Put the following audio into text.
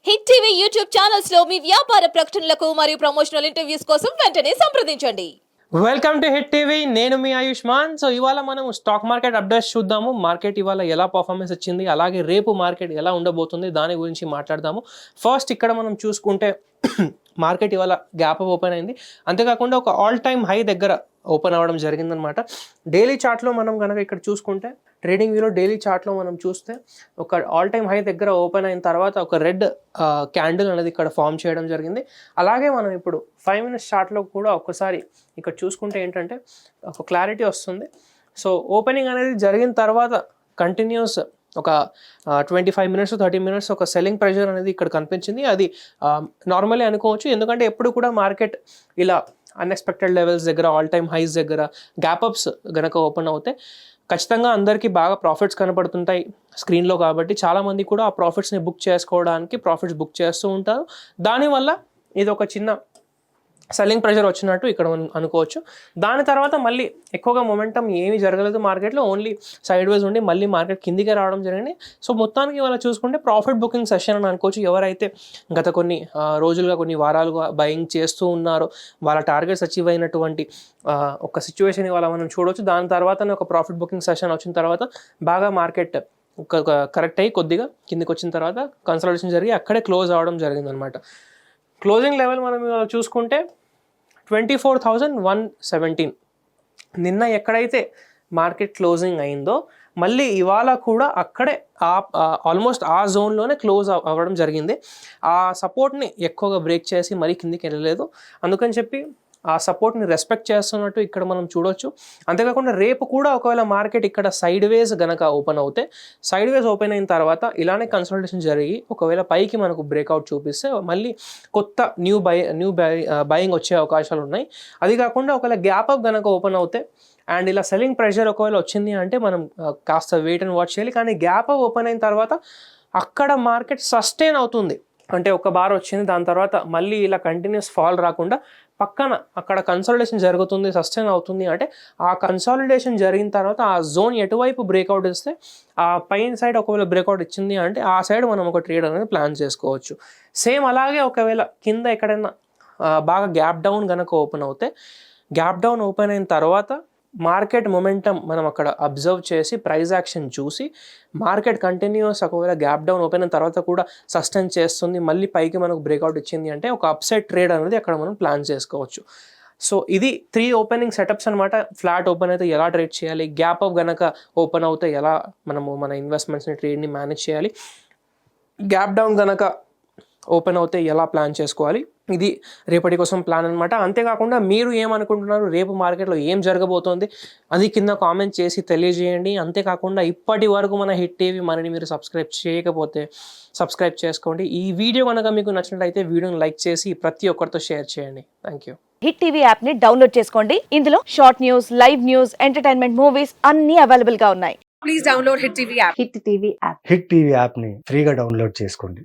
Hit TV YouTube channels లో మీ వ్యాపార ప్రకటనలకు మరియు ప్రమోషనల్ ఇంటర్వ్యూస్ కోసం వెంటనే సంప్రదించండి. Welcome to hit TV. నేను మీ ఆయుష్మాన్. సో ఇవాళ మనం స్టాక్ మార్కెట్ అప్డేట్స్ చూద్దాము. మార్కెట్ ఇవాళ ఎలా పర్ఫార్మెన్స్ ఇచ్చింది, అలాగే రేపు మార్కెట్ ఎలా ఉండబోతుంది దాని గురించి మాట్లాడదాము. ఫస్ట్ ఇక్కడ మనం చూసుకుంటే మార్కెట్ ఇవాళ గ్యాప్ ఓపెన్ అయింది. అంతేకాకుండా ఒక ఆల్ టైమ్ హై దగ్గర ఓపెన్ అవ్వడం జరిగిందనమాట. డైలీ చార్ట్లో మనం కనుక ఇక్కడ చూసుకుంటే ట్రేడింగ్ వ్యూలో డైలీ చార్ట్లో మనం చూస్తే ఒక ఆల్ టైమ్ హై దగ్గర ఓపెన్ అయిన తర్వాత ఒక రెడ్ క్యాండిల్ అనేది ఇక్కడ ఫామ్ చేయడం జరిగింది. అలాగే మనం ఇప్పుడు 5 minutes చార్ట్లో కూడా ఒక్కసారి ఇక్కడ చూసుకుంటే ఏంటంటే ఒక క్లారిటీ వస్తుంది. సో ఓపెనింగ్ అనేది జరిగిన తర్వాత కంటిన్యూస్ ఒక 25 minutes 30 minutes ఒక సెల్లింగ్ ప్రెషర్ అనేది ఇక్కడ కనిపించింది. అది నార్మల్లీ అనుకోవచ్చు, ఎందుకంటే ఎప్పుడు కూడా మార్కెట్ ఇలా అన్ఎక్స్పెక్టెడ్ లెవెల్స్ దగ్గర ఆల్ టైమ్ హైస్ దగ్గర గ్యాప్ అప్స్ గనక ఓపెన్ అవుతే ఖచ్చితంగా అందరికీ బాగా ప్రాఫిట్స్ కనపడుతుంటాయి స్క్రీన్లో. కాబట్టి చాలామంది కూడా ఆ ప్రాఫిట్స్ని బుక్ చేసుకోవడానికి ప్రాఫిట్స్ బుక్ చేస్తూ ఉంటారు. దానివల్ల ఇది ఒక చిన్న సెల్లింగ్ ప్రెషర్ వచ్చినట్టు ఇక్కడ మనం అనుకోవచ్చు. దాని తర్వాత మళ్ళీ ఎక్కువగా మొమెంటం ఏమీ జరగలేదు మార్కెట్లో, ఓన్లీ సైడ్ వేస్ ఉండి మళ్ళీ మార్కెట్ కిందికే రావడం జరిగింది. సో మొత్తానికి ఇవాళ చూసుకుంటే ప్రాఫిట్ బుకింగ్ సెషన్ అని అనుకోవచ్చు. ఎవరైతే గత కొన్ని రోజులుగా కొన్ని వారాలుగా బయింగ్ చేస్తూ ఉన్నారో వాళ్ళ టార్గెట్స్ అచీవ్ అయినటువంటి ఒక సిచ్యువేషన్ ఇవాళ మనం చూడవచ్చు. దాని తర్వాతనే ఒక ప్రాఫిట్ బుకింగ్ సెషన్ వచ్చిన తర్వాత బాగా మార్కెట్ కరెక్ట్ అయ్యి కొద్దిగా కిందికి వచ్చిన తర్వాత కన్సల్టేషన్ జరిగి అక్కడే క్లోజ్ అవ్వడం జరిగిందనమాట. క్లోజింగ్ లెవెల్ మనం చూసుకుంటే 24,117. నిన్న ఎక్కడైతే మార్కెట్ క్లోజింగ్ అయిందో మళ్ళీ ఇవాళ కూడా అక్కడే ఆల్మోస్ట్ ఆ జోన్లోనే క్లోజ్ అవ్వడం జరిగింది. ఆ సపోర్ట్ని ఎక్కువగా బ్రేక్ చేసి మరీ కిందికి వెళ్ళలేదు. అందుకని చెప్పి ఆ సపోర్ట్ని రెస్పెక్ట్ చేస్తున్నట్టు ఇక్కడ మనం చూడొచ్చు. అంతేకాకుండా రేపు కూడా ఒకవేళ మార్కెట్ ఇక్కడ సైడ్ వేస్ గనక ఓపెన్ అవుతే సైడ్ వేస్ ఓపెన్ అయిన తర్వాత ఇలానే కన్సల్టేషన్ జరిగి ఒకవేళ పైకి మనకు బ్రేక్అవుట్ చూపిస్తే మళ్ళీ కొత్త న్యూ బయింగ్ వచ్చే అవకాశాలు ఉన్నాయి. అది కాకుండా ఒకవేళ గ్యాప్ అప్ గనక ఓపెన్ అవుతే అండ్ ఇలా సెల్లింగ్ ప్రెషర్ ఒకవేళ వచ్చింది అంటే మనం కాస్త వెయిట్ అండ్ వాచ్ చేయాలి. కానీ గ్యాప్ అప్ ఓపెన్ అయిన తర్వాత అక్కడ మార్కెట్ సస్టైన్ అవుతుంది అంటే ఒక బార్ వచ్చింది, దాని తర్వాత మళ్ళీ ఇలా కంటిన్యూస్ ఫాల్ రాకుండా పక్కన అక్కడ కన్సాలిడేషన్ జరుగుతుంది, సస్టైన్ అవుతుంది అంటే ఆ కన్సాలిడేషన్ జరిగిన తర్వాత ఆ జోన్ ఎటువైపు బ్రేక్అవుట్ ఇస్తే ఆ పైన సైడ్ ఒకవేళ బ్రేక్అవుట్ ఇచ్చింది అంటే ఆ సైడ్ మనం ఒక ట్రేడ్ అనేది ప్లాన్ చేసుకోవచ్చు. సేమ్ అలాగే ఒకవేళ కింద ఎక్కడైనా బాగా గ్యాప్ డౌన్ కనుక ఓపెన్ అవుతే గ్యాప్ డౌన్ ఓపెన్ అయిన తర్వాత మార్కెట్ మొమెంటం మనం అక్కడ అబ్జర్వ్ చేసి ప్రైస్ యాక్షన్ చూసి మార్కెట్ కంటిన్యూస్ ఒకవేళ గ్యాప్ డౌన్ ఓపెన్ అయిన తర్వాత కూడా సస్టైన్ చేస్తుంది, మళ్ళీ పైకి మనకు బ్రేక్అవుట్ ఇచ్చింది అంటే ఒక అప్సైడ్ ట్రేడ్ అనేది అక్కడ మనం ప్లాన్ చేసుకోవచ్చు. సో ఇది 3 ఓపెనింగ్ సెటప్స్ అనమాట. ఫ్లాట్ ఓపెన్ అయితే ఎలా ట్రేడ్ చేయాలి, గ్యాప్ అప్ గనక ఓపెన్ అవుతే ఎలా మనము మన ఇన్వెస్ట్మెంట్స్ని ట్రేడ్ని మేనేజ్ చేయాలి, గ్యాప్ డౌన్ గనక ఓపెన్ అవుతే ఎలా ప్లాన్ చేసుకోవాలి, ఇది రేపటి కోసం ప్లాన్ అనమాట. అంతేకాకుండా మీరు ఏమనుకుంటున్నారు, రేపు మార్కెట్లో ఏం జరగబోతోంది అది కింద కామెంట్ చేసి తెలియజేయండి. అంతేకాకుండా ఇప్పటి వరకు మన హిట్ టీవీ మనని మీరు సబ్స్క్రైబ్ చేయకపోతే సబ్స్క్రైబ్ చేసుకోండి. ఈ వీడియో కనుక మీకు నచ్చినట్లయితే వీడియోని లైక్ చేసి ప్రతి ఒక్కరితో షేర్ చేయండి. Thank you. Hit TV app ని డౌన్లోడ్ చేసుకోండి. ఇందులో short news, live news, entertainment movies అన్ని అవైలబుల్ గా ఉన్నాయి. Please download Hit TV app. Hit TV app hit TV యాప్ని ఫ్రీగా డౌన్లోడ్ చేసుకోండి.